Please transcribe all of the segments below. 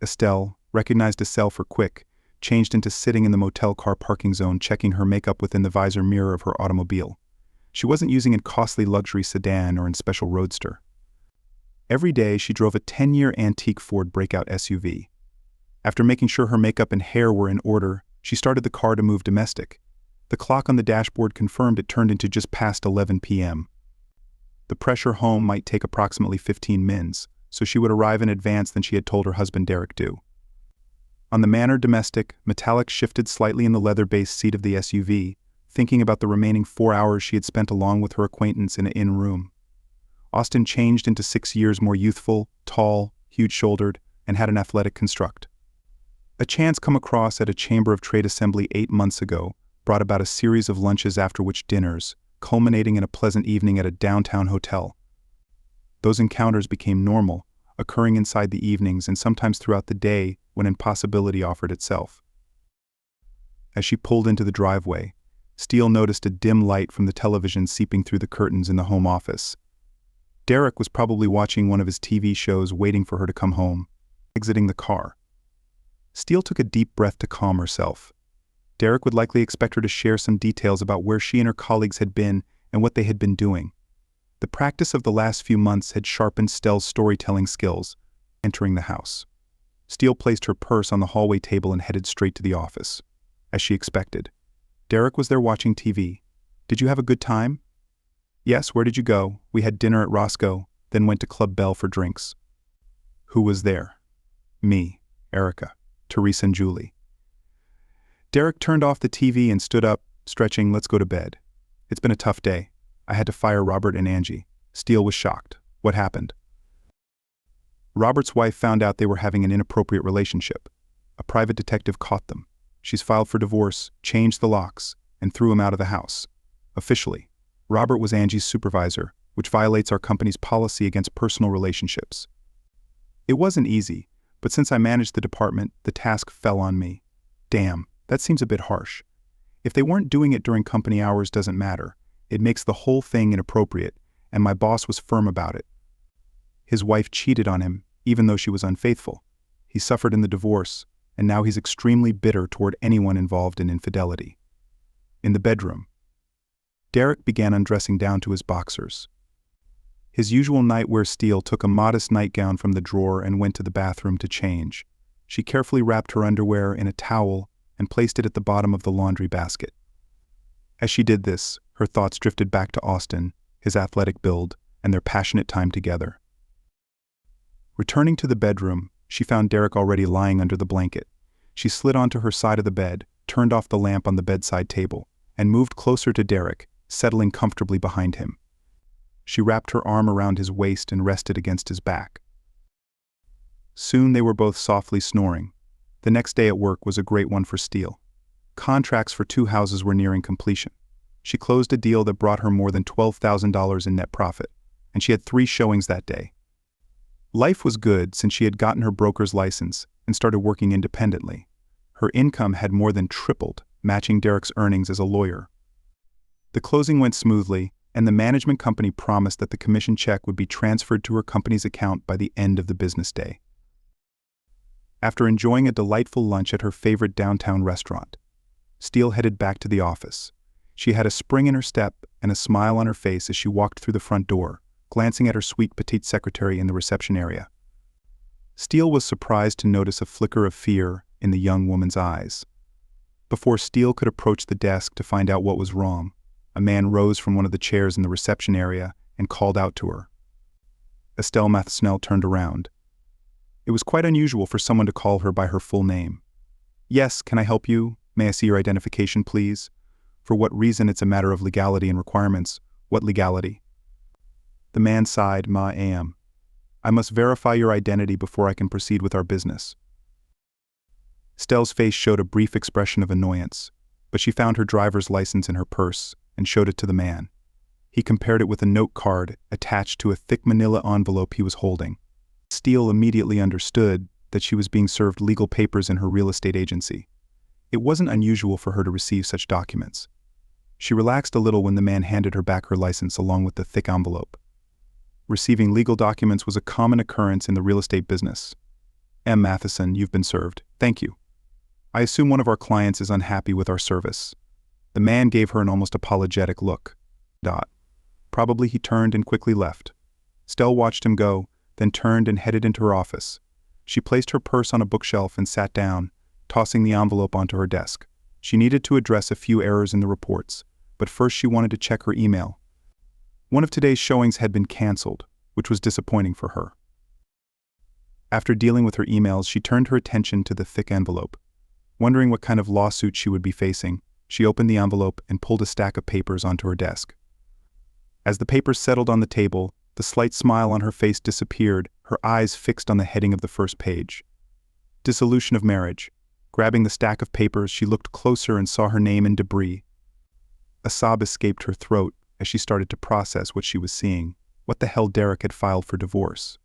Estelle, recognized Estelle for quick, changed into sitting in the motel car parking zone checking her makeup within the visor mirror of her automobile. She wasn't using a costly luxury sedan or a special roadster. Every day she drove a 10-year antique Ford Breakout SUV. After making sure her makeup and hair were in order, she started the car to move domestic. The clock on the dashboard confirmed it turned into just past 11 p.m. The pressure home might take approximately 15 mins, so she would arrive in advance than she had told her husband Derek do. On the Manor domestic, Metallic shifted slightly in the leather-based seat of the SUV, thinking about the remaining 4 hours she had spent along with her acquaintance in an inn room. Austin changed into 6 years more youthful, tall, huge-shouldered, and had an athletic construct. A chance come across at a Chamber of Trade assembly 8 months ago brought about a series of lunches after which dinners, culminating in a pleasant evening at a downtown hotel. Those encounters became normal, occurring inside the evenings and sometimes throughout the day when impossibility offered itself. As she pulled into the driveway, Steele noticed a dim light from the television seeping through the curtains in the home office. Derek was probably watching one of his TV shows waiting for her to come home, exiting the car. Steele took a deep breath to calm herself. Derek would likely expect her to share some details about where she and her colleagues had been and what they had been doing. The practice of the last few months had sharpened Stell's storytelling skills. Entering the house, Steele placed her purse on the hallway table and headed straight to the office. As she expected, Derek was there watching TV. "Did you have a good time?" "Yes, where did you go?" "We had dinner at Roscoe, then went to Club Bell for drinks." "Who was there?" "Me, Erica, Teresa and Julie." Derek turned off the TV and stood up, stretching. "Let's go to bed. It's been a tough day. I had to fire Robert and Angie." Steele was shocked. "What happened?" "Robert's wife found out they were having an inappropriate relationship. A private detective caught them. She's filed for divorce, changed the locks, and threw him out of the house. Officially, Robert was Angie's supervisor, which violates our company's policy against personal relationships. It wasn't easy, but since I managed the department, the task fell on me." "Damn, that seems a bit harsh. If they weren't doing it during company hours doesn't matter. It makes the whole thing inappropriate, and my boss was firm about it. His wife cheated on him, even though she was unfaithful. He suffered in the divorce, and now he's extremely bitter toward anyone involved in infidelity." In the bedroom, Derek began undressing down to his boxers. His usual nightwear Steele took a modest nightgown from the drawer and went to the bathroom to change. She carefully wrapped her underwear in a towel and placed it at the bottom of the laundry basket. As she did this, her thoughts drifted back to Austin, his athletic build, and their passionate time together. Returning to the bedroom, she found Derek already lying under the blanket. She slid onto her side of the bed, turned off the lamp on the bedside table, and moved closer to Derek, settling comfortably behind him. She wrapped her arm around his waist and rested against his back. Soon they were both softly snoring. The next day at work was a great one for Steele. Contracts for 2 houses were nearing completion. She closed a deal that brought her more than $12,000 in net profit, and she had 3 showings that day. Life was good since she had gotten her broker's license and started working independently. Her income had more than tripled, matching Derek's earnings as a lawyer. The closing went smoothly, and the management company promised that the commission check would be transferred to her company's account by the end of the business day. After enjoying a delightful lunch at her favorite downtown restaurant, Steele headed back to the office. She had a spring in her step and a smile on her face as she walked through the front door, glancing at her sweet petite secretary in the reception area. Steele was surprised to notice a flicker of fear in the young woman's eyes. Before Steele could approach the desk to find out what was wrong, a man rose from one of the chairs in the reception area and called out to her. Estelle Mathesnel turned around. It was quite unusual for someone to call her by her full name. "Yes, can I help you? May I see your identification, please? For what reason? It's a matter of legality and requirements." "What legality?" The man sighed. "Ma'am, I must verify your identity before I can proceed with our business." Stell's face showed a brief expression of annoyance, but she found her driver's license in her purse and showed it to the man. He compared it with a note card attached to a thick manila envelope he was holding. Steele immediately understood that she was being served legal papers in her real estate agency. It wasn't unusual for her to receive such documents. She relaxed a little when the man handed her back her license along with the thick envelope. Receiving legal documents was a common occurrence in the real estate business. M. Matheson, you've been served. Thank you. I assume one of our clients is unhappy with our service. The man gave her an almost apologetic look. Probably he turned and quickly left. Stell watched him go, then turned and headed into her office. She placed her purse on a bookshelf and sat down, tossing the envelope onto her desk. She needed to address a few errors in the reports, but first she wanted to check her email. One of today's showings had been canceled, which was disappointing for her. After dealing with her emails, she turned her attention to the thick envelope. Wondering what kind of lawsuit she would be facing, she opened the envelope and pulled a stack of papers onto her desk. As the papers settled on the table, the slight smile on her face disappeared, her eyes fixed on the heading of the first page. Dissolution of marriage. Grabbing the stack of papers, she looked closer and saw her name in debris. A sob escaped her throat as she started to process what she was seeing. What the hell, Derek had filed for divorce.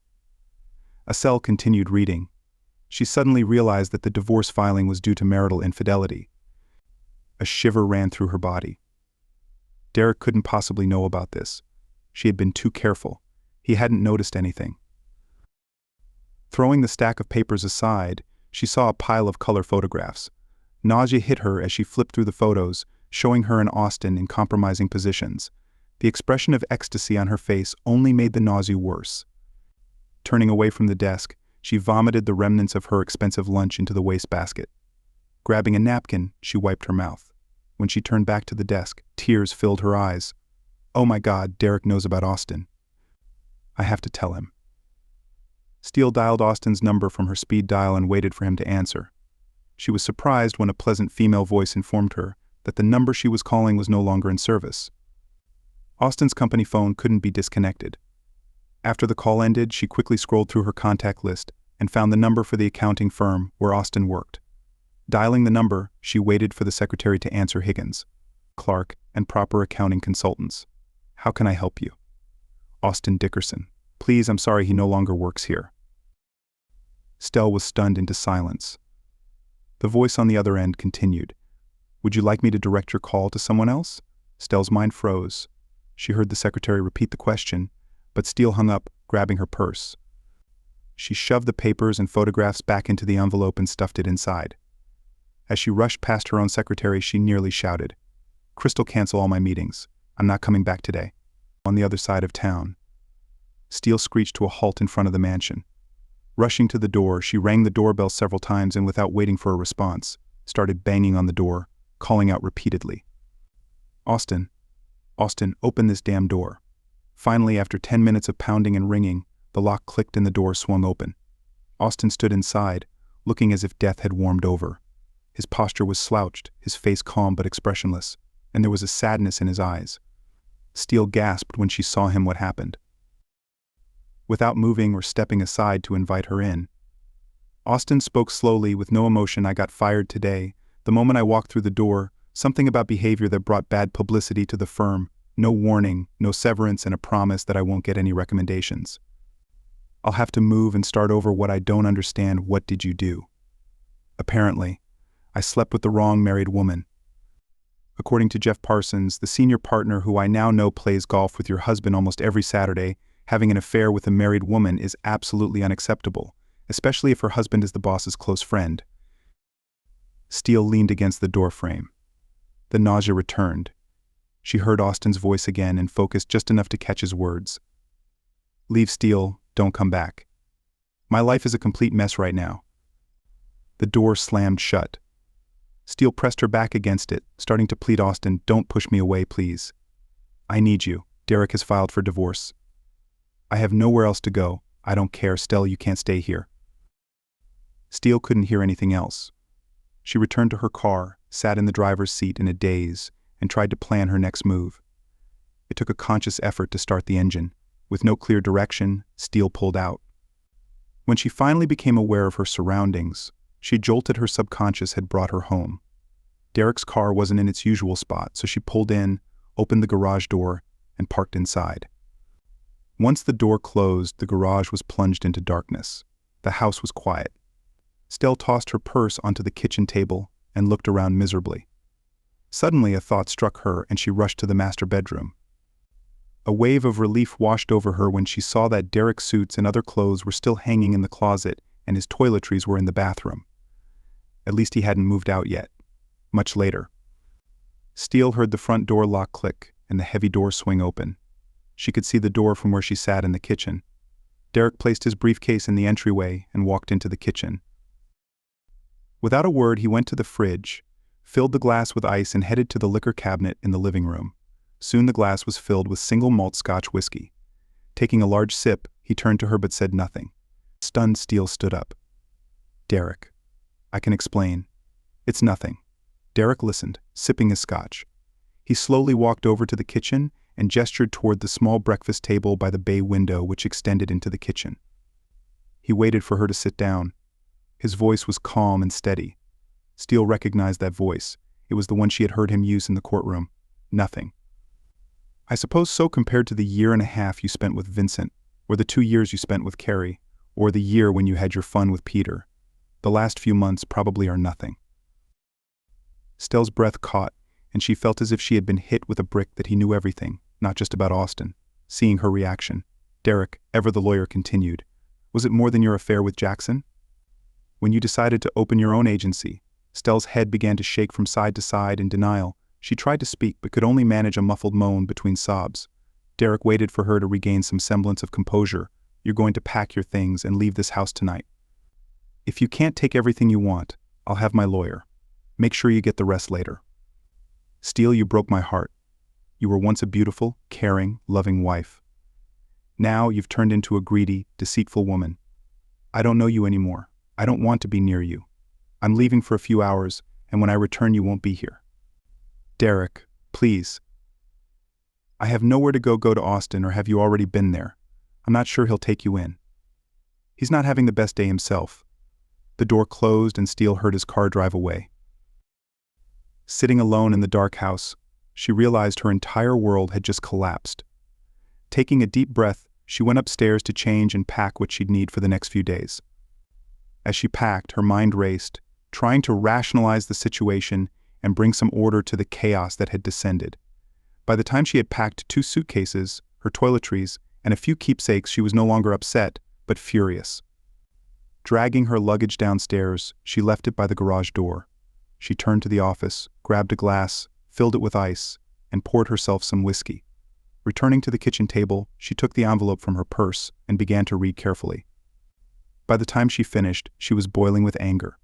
Estelle continued reading. She suddenly realized that the divorce filing was due to marital infidelity. A shiver ran through her body. Derek couldn't possibly know about this. She had been too careful. He hadn't noticed anything. Throwing the stack of papers aside, she saw a pile of color photographs. Nausea hit her as she flipped through the photos, showing her and Austin in compromising positions. The expression of ecstasy on her face only made the nausea worse. Turning away from the desk, she vomited the remnants of her expensive lunch into the wastebasket. Grabbing a napkin, she wiped her mouth. When she turned back to the desk, tears filled her eyes. Oh my God, Derek knows about Austin. I have to tell him. Steele dialed Austin's number from her speed dial and waited for him to answer. She was surprised when a pleasant female voice informed her that the number she was calling was no longer in service. Austin's company phone couldn't be disconnected. After the call ended, she quickly scrolled through her contact list and found the number for the accounting firm where Austin worked. Dialing the number, she waited for the secretary to answer. Higgins, Clark, and Proper Accounting Consultants. How can I help you? Austin Dickerson. Please, I'm sorry, he no longer works here. Stell was stunned into silence. The voice on the other end continued. Would you like me to direct your call to someone else? Stell's mind froze. She heard the secretary repeat the question, but Steele hung up, grabbing her purse. She shoved the papers and photographs back into the envelope and stuffed it inside. As she rushed past her own secretary, she nearly shouted, Crystal, cancel all my meetings. I'm not coming back today. On the other side of town. Steele screeched to a halt in front of the mansion. Rushing to the door, she rang the doorbell several times and, without waiting for a response, started banging on the door, calling out repeatedly. Austin, open this damn door. Finally, after 10 minutes of pounding and ringing, the lock clicked and the door swung open. Austin stood inside, looking as if death had warmed over. His posture was slouched, his face calm but expressionless, and there was a sadness in his eyes. Steele gasped when she saw him. What happened? Without moving or stepping aside to invite her in, Austin spoke slowly with no emotion. I got fired today. The moment I walked through the door, something about behavior that brought bad publicity to the firm. No warning, no severance, and a promise that I won't get any recommendations. I'll have to move and start over. What I don't understand. What did you do? Apparently, I slept with the wrong married woman. According to Jeff Parsons, the senior partner who I now know plays golf with your husband almost every Saturday, having an affair with a married woman is absolutely unacceptable, especially if her husband is the boss's close friend. Steele leaned against the doorframe. The nausea returned. She heard Austin's voice again and focused just enough to catch his words. Leave, Steele, don't come back. My life is a complete mess right now. The door slammed shut. Steele pressed her back against it, starting to plead. Austin, don't push me away, please. I need you. Derek has filed for divorce. I have nowhere else to go. I don't care. Stell, you can't stay here. Steele couldn't hear anything else. She returned to her car, sat in the driver's seat in a daze, and tried to plan her next move. It took a conscious effort to start the engine. With no clear direction, Steele pulled out. When she finally became aware of her surroundings, she jolted her subconscious had brought her home. Derek's car wasn't in its usual spot, so she pulled in, opened the garage door, and parked inside. Once the door closed, the garage was plunged into darkness. The house was quiet. Stell tossed her purse onto the kitchen table and looked around miserably. Suddenly, a thought struck her and she rushed to the master bedroom. A wave of relief washed over her when she saw that Derek's suits and other clothes were still hanging in the closet and his toiletries were in the bathroom. At least he hadn't moved out yet. Much later, Steele heard the front door lock click and the heavy door swing open. She could see the door from where she sat in the kitchen. Derek placed his briefcase in the entryway and walked into the kitchen. Without a word, he went to the fridge, filled the glass with ice, and headed to the liquor cabinet in the living room. Soon the glass was filled with single malt Scotch whiskey. Taking a large sip, he turned to her but said nothing. Stunned, Steele stood up. "Derek, I can explain. It's nothing." Derek listened, sipping his Scotch. He slowly walked over to the kitchen and gestured toward the small breakfast table by the bay window which extended into the kitchen. He waited for her to sit down. His voice was calm and steady. Steele recognized that voice. It was the one she had heard him use in the courtroom. "Nothing. I suppose so, compared to the 1.5 years you spent with Vincent, or the 2 years you spent with Carrie, or the year when you had your fun with Peter. The last few months probably are nothing." Stell's breath caught, and she felt as if she had been hit with a brick, that he knew everything, not just about Austin. Seeing her reaction, "Derek," ever the lawyer continued, "was it more than your affair with Jackson? When you decided to open your own agency?" Stell's head began to shake from side to side in denial. She tried to speak but could only manage a muffled moan between sobs. Derek waited for her to regain some semblance of composure. "You're going to pack your things and leave this house tonight. If you can't take everything you want, I'll have my lawyer. Make sure you get the rest later." "Steele, you broke my heart. You were once a beautiful, caring, loving wife. Now you've turned into a greedy, deceitful woman. I don't know you anymore. I don't want to be near you. I'm leaving for a few hours, and when I return you won't be here." "Derek, please." "I have nowhere to go to Austin, or have you already been there? I'm not sure he'll take you in. He's not having the best day himself." The door closed and Steele heard his car drive away. Sitting alone in the dark house, she realized her entire world had just collapsed. Taking a deep breath, she went upstairs to change and pack what she'd need for the next few days. As she packed, her mind raced, trying to rationalize the situation and bring some order to the chaos that had descended. By the time she had packed 2 suitcases, her toiletries, and a few keepsakes, she was no longer upset, but furious. Dragging her luggage downstairs, she left it by the garage door. She turned to the office, grabbed a glass, filled it with ice, and poured herself some whiskey. Returning to the kitchen table, she took the envelope from her purse and began to read carefully. By the time she finished, she was boiling with anger.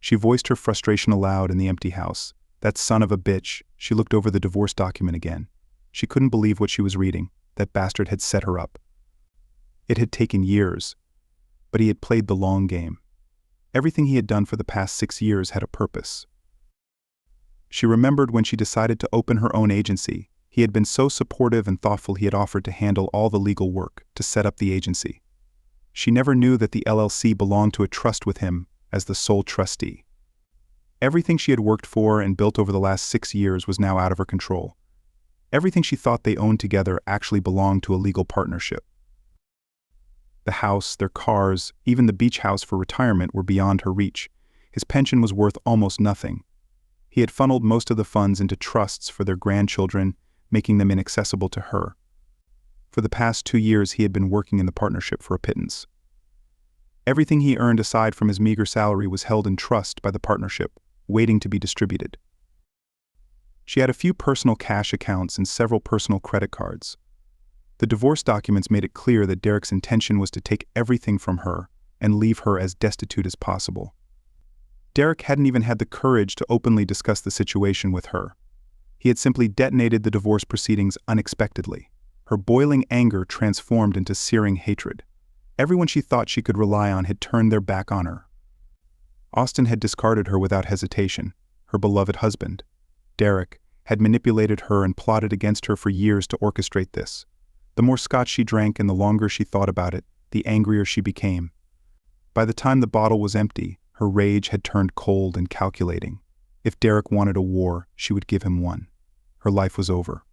She voiced her frustration aloud in the empty house. That son of a bitch. She looked over the divorce document again. She couldn't believe what she was reading. That bastard had set her up. It had taken years, but he had played the long game. Everything he had done for the past 6 years had a purpose. She remembered when she decided to open her own agency, he had been so supportive and thoughtful. He had offered to handle all the legal work to set up the agency. She never knew that the LLC belonged to a trust with him as the sole trustee. Everything she had worked for and built over the last 6 years was now out of her control. Everything she thought they owned together actually belonged to a legal partnership. The house, their cars, even the beach house for retirement were beyond her reach. His pension was worth almost nothing. He had funneled most of the funds into trusts for their grandchildren, making them inaccessible to her. For the past 2 years he had been working in the partnership for a pittance. Everything he earned aside from his meager salary was held in trust by the partnership, waiting to be distributed. She had a few personal cash accounts and several personal credit cards. The divorce documents made it clear that Derek's intention was to take everything from her and leave her as destitute as possible. Derek hadn't even had the courage to openly discuss the situation with her. He had simply detonated the divorce proceedings unexpectedly. Her boiling anger transformed into searing hatred. Everyone she thought she could rely on had turned their back on her. Austin had discarded her without hesitation, her beloved husband. Derek had manipulated her and plotted against her for years to orchestrate this. The more scotch she drank and the longer she thought about it, the angrier she became. By the time the bottle was empty, her rage had turned cold and calculating. If Derek wanted a war, she would give him one. Her life was over.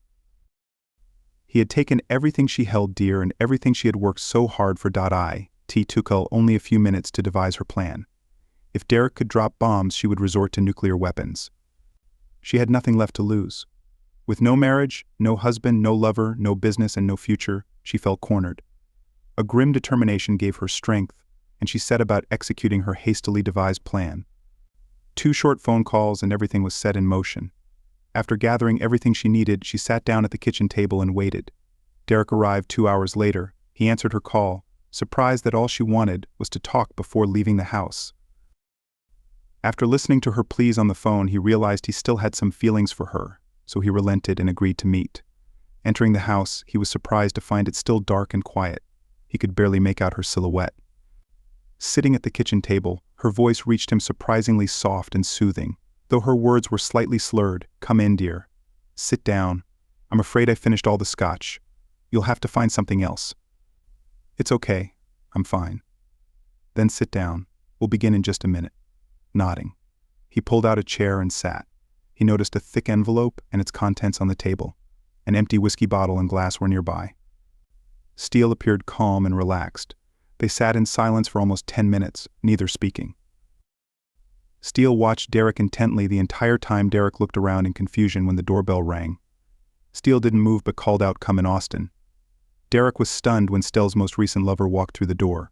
He had taken everything she held dear and everything she had worked so hard for. It took her only a few minutes to devise her plan. If Derek could drop bombs, she would resort to nuclear weapons. She had nothing left to lose. With no marriage, no husband, no lover, no business, and no future, she felt cornered. A grim determination gave her strength, and she set about executing her hastily devised plan. 2 short phone calls and everything was set in motion. After gathering everything she needed, she sat down at the kitchen table and waited. Derek arrived 2 hours later. He answered her call, surprised that all she wanted was to talk before leaving the house. After listening to her pleas on the phone, he realized he still had some feelings for her, so he relented and agreed to meet. Entering the house, he was surprised to find it still dark and quiet. He could barely make out her silhouette. Sitting at the kitchen table, her voice reached him surprisingly soft and soothing, though her words were slightly slurred. "Come in, dear. Sit down. I'm afraid I finished all the scotch. You'll have to find something else." "It's okay. I'm fine." "Then sit down. We'll begin in just a minute." Nodding, he pulled out a chair and sat. He noticed a thick envelope and its contents on the table. An empty whiskey bottle and glass were nearby. Steele appeared calm and relaxed. They sat in silence for almost 10 minutes, neither speaking. Steele watched Derek intently the entire time. Derek looked around in confusion when the doorbell rang. Steele didn't move but called out, "Come in, Austin." Derek was stunned when Steele's most recent lover walked through the door.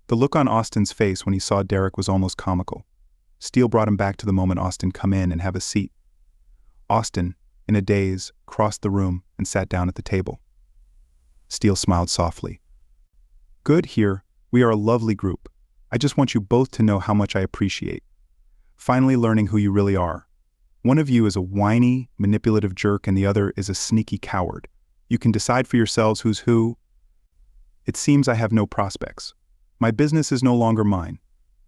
The look on Austin's face when he saw Derek was almost comical. Steele brought him back to the moment. "Austin, come in and have a seat." Austin, in a daze, crossed the room and sat down at the table. Steele smiled softly. "Good, here. We are a lovely group. I just want you both to know how much I appreciate finally learning who you really are. One of you is a whiny, manipulative jerk and the other is a sneaky coward. You can decide for yourselves who's who. It seems I have no prospects. My business is no longer mine.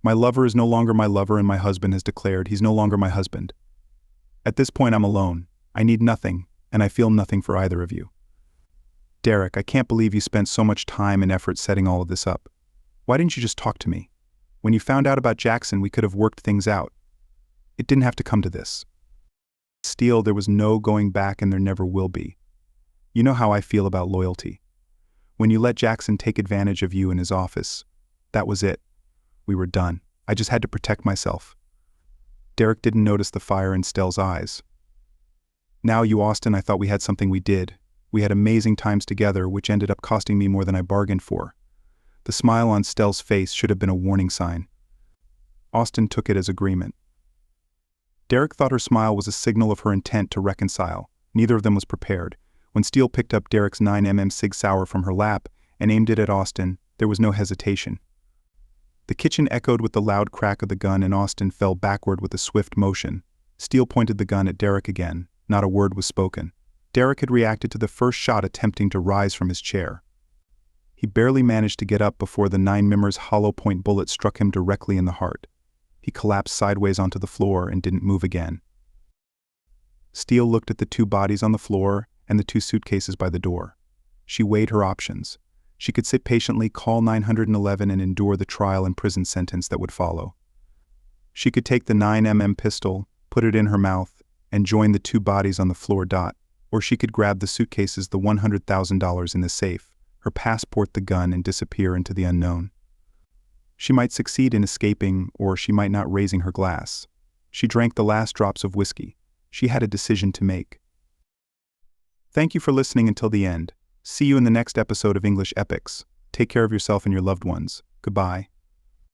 My lover is no longer my lover, and my husband has declared he's no longer my husband. At this point, I'm alone. I need nothing, and I feel nothing for either of you. Derek, I can't believe you spent so much time and effort setting all of this up. Why didn't you just talk to me? When you found out about Jackson, we could have worked things out. It didn't have to come to this." Steele, there was no going back and there never will be. You know how I feel about loyalty. When you let Jackson take advantage of you in his office, that was it. We were done. I just had to protect myself. Derek didn't notice the fire in Steele's eyes. "Now you, Austin, I thought we had something. We did. We had amazing times together, which ended up costing me more than I bargained for." The smile on Steele's face should have been a warning sign. Austin took it as agreement. Derek thought her smile was a signal of her intent to reconcile. Neither of them was prepared. When Steele picked up Derek's 9mm Sig Sauer from her lap and aimed it at Austin, there was no hesitation. The kitchen echoed with the loud crack of the gun and Austin fell backward with a swift motion. Steele pointed the gun at Derek again. Not a word was spoken. Derek had reacted to the first shot, attempting to rise from his chair. He barely managed to get up before the 9mm's hollow point bullet struck him directly in the heart. He collapsed sideways onto the floor and didn't move again. Steele looked at the 2 bodies on the floor and the 2 suitcases by the door. She weighed her options. She could sit patiently, call 911 and endure the trial and prison sentence that would follow. She could take the 9mm pistol, put it in her mouth, and join the 2 bodies on the floor. Or she could grab the suitcases, the $100,000 in the safe, her passport, the gun, and disappear into the unknown. She might succeed in escaping, or she might not, raising her glass. She drank the last drops of whiskey. She had a decision to make. Thank you for listening until the end. See you in the next episode of English Epics. Take care of yourself and your loved ones. Goodbye.